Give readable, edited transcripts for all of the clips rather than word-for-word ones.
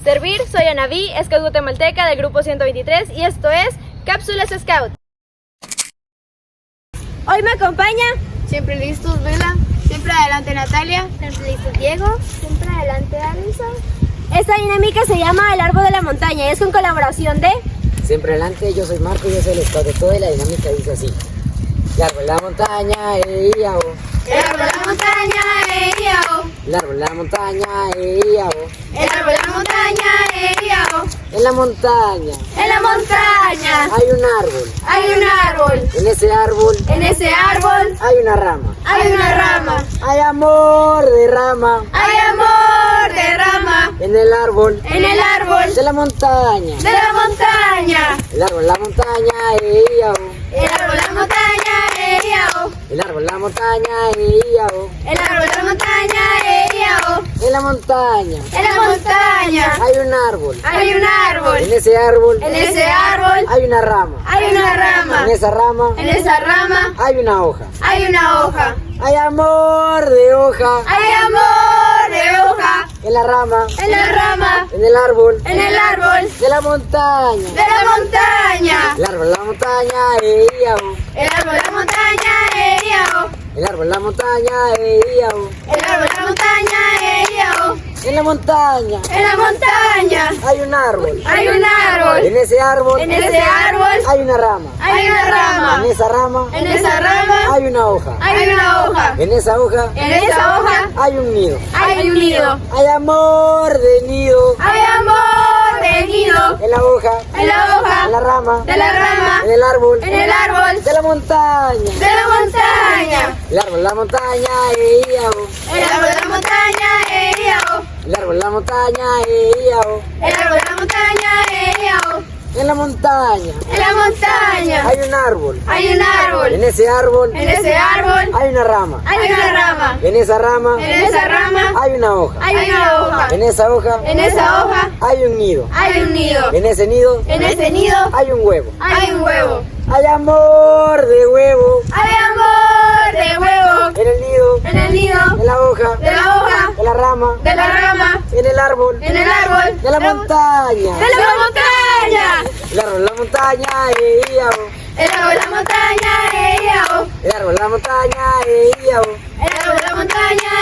Servir, soy Anaví, Scout guatemalteca del grupo 123 y esto es Cápsulas Scout. Hoy me acompaña Siempre listos, Vela. Siempre adelante, Natalia. Siempre listo, Diego. Siempre adelante, Alison. Esta dinámica se llama El Árbol de la Montaña y es con colaboración de... Siempre adelante, yo soy Marco y yo soy el scout de toda y la dinámica dice así. El árbol de la montaña, iao. El árbol de la montaña, iao. El árbol de la montaña, iao. El árbol de la montaña, iao. En la montaña En la montaña hay un árbol. hay un árbol. En ese árbol En ese árbol hay una rama. hay una rama. Hay amor de rama. Hay amor de rama. En el árbol En el árbol de la montaña. de la montaña. El árbol de la montaña, iao. El árbol de la montaña, iao. El árbol de la montaña, iao. El árbol de la montaña, iao. En la montaña En la montaña hay un árbol. hay un árbol. En ese árbol En ese árbol hay una rama. hay una rama. En esa rama En esa rama hay una hoja. hay una hoja. Hay amor de hoja. Hay amor de hoja. En la rama. En la rama. En el árbol En el árbol de la montaña. de la montaña. El árbol de la montaña, iao. El árbol de la montaña, iao. El árbol de la montaña, iao. El árbol de la montaña, iao. En la montaña En la montaña hay un árbol. hay un árbol. En ese árbol En ese árbol hay una rama. hay una En rama. esa rama En esa rama hay una hoja. hay una hoja. En esa hoja En esa hoja hay un nido. hay un nido. Hay amor de nido. Hay amor de nido. En la hoja. En la hoja En la rama. de la rama. En el árbol En el árbol de la montaña. de la montaña. El árbol de la montaña, iao. El árbol de la montaña, iao. El árbol de la montaña, iao. El árbol de la montaña, iao. En la montaña En la montaña hay un árbol. hay un En árbol. ese árbol En ese árbol hay una rama. hay una rama. En esa rama En esa rama hay una hoja. hay una hoja. En esa hoja En esa hoja hay un nido. hay un nido. En ese nido En ese nido hay un huevo. hay un huevo. Hay amor de huevo. Hay amor de huevo. En el nido, En el nido en la hoja, de la hoja en la rama, de la rama. en el árbol En el árbol de la montaña. de la montaña. El árbol de la montaña, iao. El árbol de la montaña, iao. El árbol de la montaña, iao. El árbol de la montaña,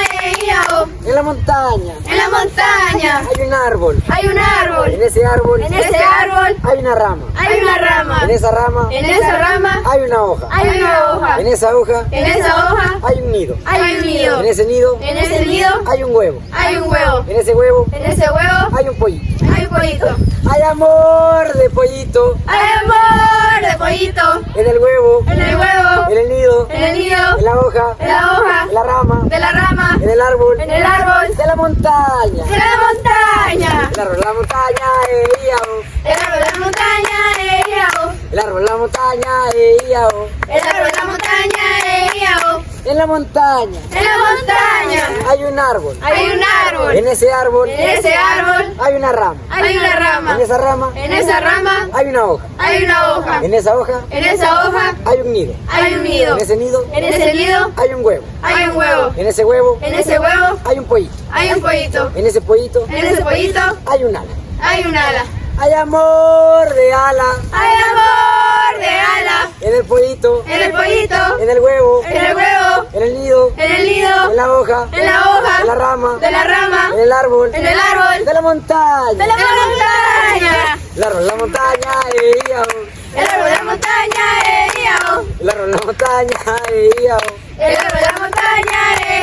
iao. En la montaña En la montaña hay un árbol. hay un árbol. En ese árbol En ese árbol hay una rama. hay una rama. En esa rama En esa rama hay una hoja. hay una hoja. En esa hoja En esa hoja hay un nido. hay un nido. En ese nido En ese nido hay un huevo. hay un huevo. En ese huevo En ese huevo hay un pollito. hay un pollito. Hay amor de pollito. Hay amor de pollito. En el huevo, En el huevo. en el nido, En el nido. en la hoja, En la hoja. en la rama, De la rama. en el árbol En el árbol de la montaña. de la montaña. El árbol de la montaña, iao. El árbol de la montaña, iao. El árbol de la montaña, iao. El árbol de la montaña, iao. En la montaña En la montaña hay un árbol. hay un árbol. En ese árbol En ese árbol hay una rama. hay una rama. En esa rama En esa rama hay una hoja. hay una hoja. En esa hoja En esa hoja hay un nido. hay un nido. En ese nido En ese nido hay un huevo. hay un huevo. En ese huevo En ese huevo hay un pollito. hay un pollito. En ese pollito En ese pollito hay un ala. hay un ala. Hay amor de ala. Hay amor de ala. En el pollito, En el pollito. en el huevo, En el huevo. en el nido, En el nido. en la hoja, En la hoja. en la rama, De la rama. en el árbol En el árbol de la montaña. de la montaña. El árbol de la montaña, iao. El árbol de la montaña, iao. El árbol de la montaña, iao. El árbol de la montaña,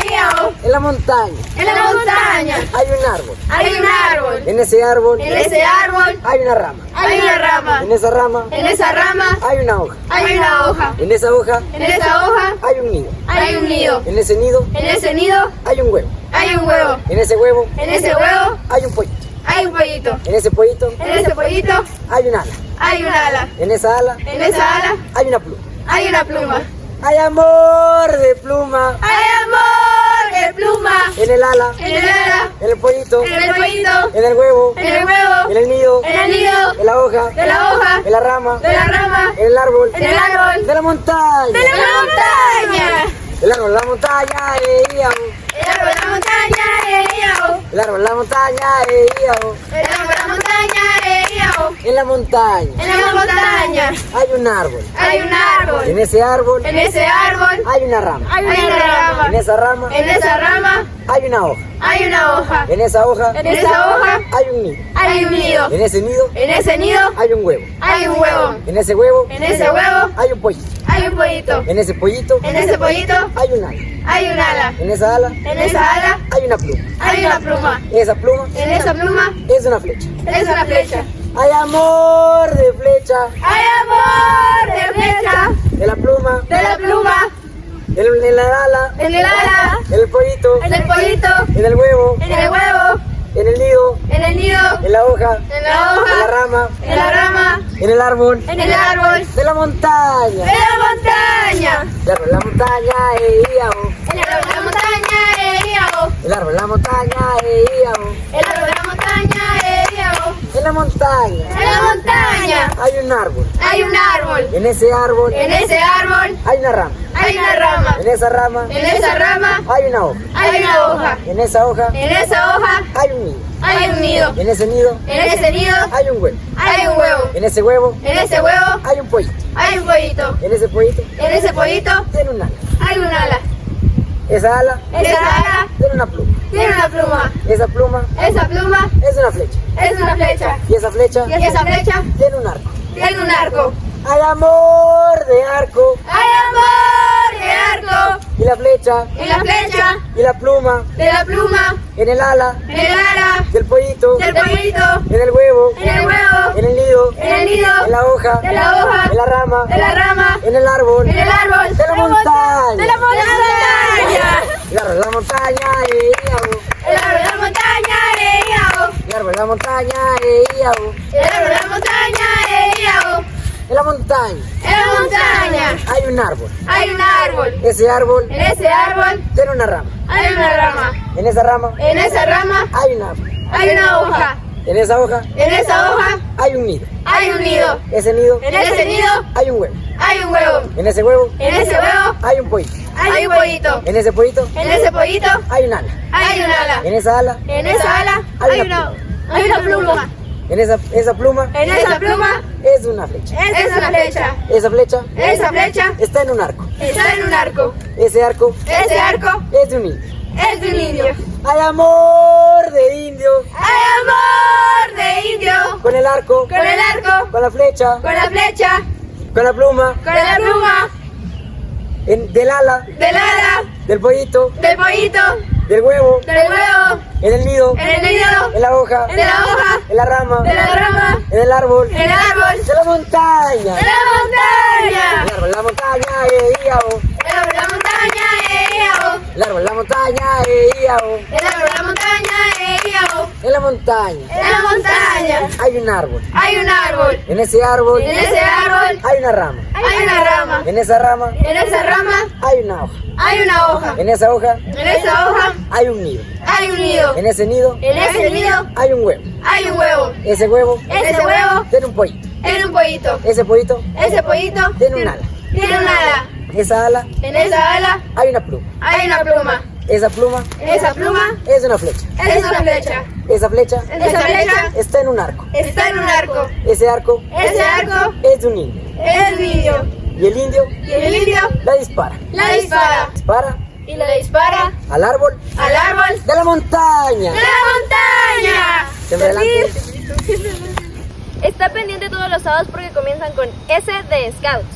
iao. En la montaña En la montaña hay un árbol. hay un árbol. En ese árbol En ese árbol hay una rama. hay una rama. En esa rama En esa rama hay una hoja. hay una hoja. En esa hoja En esa hoja hay un nido. hay un nido. En ese nido En ese nido hay un huevo. hay un huevo. En ese huevo En ese huevo hay un pollito. hay un pollito. En ese pollito En ese pollito hay un ala. hay un ala. En esa ala En esa ala hay una pluma. hay una pluma. Hay amor de pluma. Hay amor de pluma. En el ala, En el ala. en el pollito, En el pollito. en el huevo, En el huevo. en el nido, En el nido. en la hoja, De la hoja. en la rama, De la rama. en el árbol En el árbol de la montaña. de la montaña. El árbol de la montaña, iao. El árbol de la montaña, iao. El árbol, la montaña, oh. El árbol, la montaña, oh. En la montaña En la montaña hay un árbol. hay un árbol. En ese árbol En ese árbol hay una rama. hay una rama. En esa rama En esa rama hay una hoja. hay una hoja. En esa hoja En esa hoja hay un nido. hay un nido. En ese nido En ese nido hay un huevo. hay un huevo. En ese huevo En ese huevo hay un pollito. hay un pollito. En ese pollito En ese pollito hay un ala. hay un ala. En esa ala En esa ala hay una pluma. hay una pluma. Esa pluma En esa pluma es una flecha. es una flecha. Hay amor de flecha. Hay amor de flecha. De la pluma, De la pluma. en la ala, En el ala. en el pollito, En el pollito. en el huevo, En el huevo. en el nido, En el nido. en la hoja, En la hoja. en la rama, En la rama. en el árbol, En el árbol. de la montaña. De la montaña. El árbol, la montaña, oh. El árbol de la montaña, El árbol, la montaña, oh. El árbol de la montaña, En la montaña En la montaña hay un árbol. hay un árbol. En ese árbol En ese árbol hay una rama. hay una rama. En esa rama En esa rama hay una hoja. hay una hoja. En esa hoja En esa hoja hay un nido. hay un nido. En ese nido En ese nido hay un huevo. hay un huevo. En ese huevo En ese huevo hay un pollito. hay un pollito. En ese pollito En ese pollito tiene un ala. hay un ala. Esa ala Esa ala tiene una pluma. tiene una pluma. Esa pluma Esa pluma es una flecha. es una flecha. Y esa flecha Y esa flecha tiene un arco. tiene un arco. Hay amor de arco. Hay amor de arco. Y la flecha En la flecha y la pluma de la pluma. en el ala En el ala del pollito, del pollito. en el huevo, En el huevo. en el nido, En el nido. en la hoja, De la hoja. en la rama, De la rama. en el árbol, En el árbol. de la montaña. De la montaña. El árbol, la montaña, El árbol de la montaña, el árbol, la montaña, El árbol de la montaña, en la montaña En la montaña hay un árbol. hay un árbol. Ese árbol En ese árbol tiene una rama. hay una rama. En esa rama En esa rama hay un árbol. hay una hoja. En esa hoja En esa hoja hay un nido. hay un nido. Ese nido En ese nido hay un huevo. hay un huevo. En ese huevo En ese huevo hay un pollito. hay un pollito. En ese pollito En ese pollito hay un ala. hay un ala. En esa ala En esa ala hay una hay una pluma. En esa pluma En esa pluma es una flecha. es una flecha. Esa flecha Esa flecha está en un arco. está en un arco. Ese arco Ese arco es de un nido. es de un indio. Hay amor de indio Hay amor de indio. con el arco, Con el arco. con la flecha, Con la flecha. con la pluma, Con la pluma. del ala, Del ala. del pollito, Del pollito. del huevo, Del huevo. en el nido, En el nido. en la hoja, En la hoja. en la rama, De la rama. en el árbol, En el árbol. de la montaña. De la montaña. El árbol, la montaña, El árbol de la montaña, el árbol, la montaña, El árbol de la montaña, en la montaña En la montaña hay un árbol. hay un árbol. En ese árbol En ese árbol hay una rama. hay una rama. En esa rama En esa rama hay una hoja. hay una hoja. En esa hoja En esa hoja hay un nido. hay un nido. En ese nido En ese nido hay un huevo. hay un huevo. Ese huevo Ese huevo tiene un pollito. es un pollito. Ese pollito Ese pollito tiene un ala. tiene un ala. Esa ala En esa ala hay una pluma. hay una pluma. Esa pluma Esa pluma es una flecha. es una flecha. Esa flecha Esa flecha está en un arco. está en un arco. Ese arco Ese arco es de un indio. es el indio. Y el indio Y el indio la dispara. la dispara. Dispara Y la dispara al árbol al árbol de la montaña. de la montaña. Siempre adelante. Está pendiente todos los sábados porque comienzan con S de Scouts.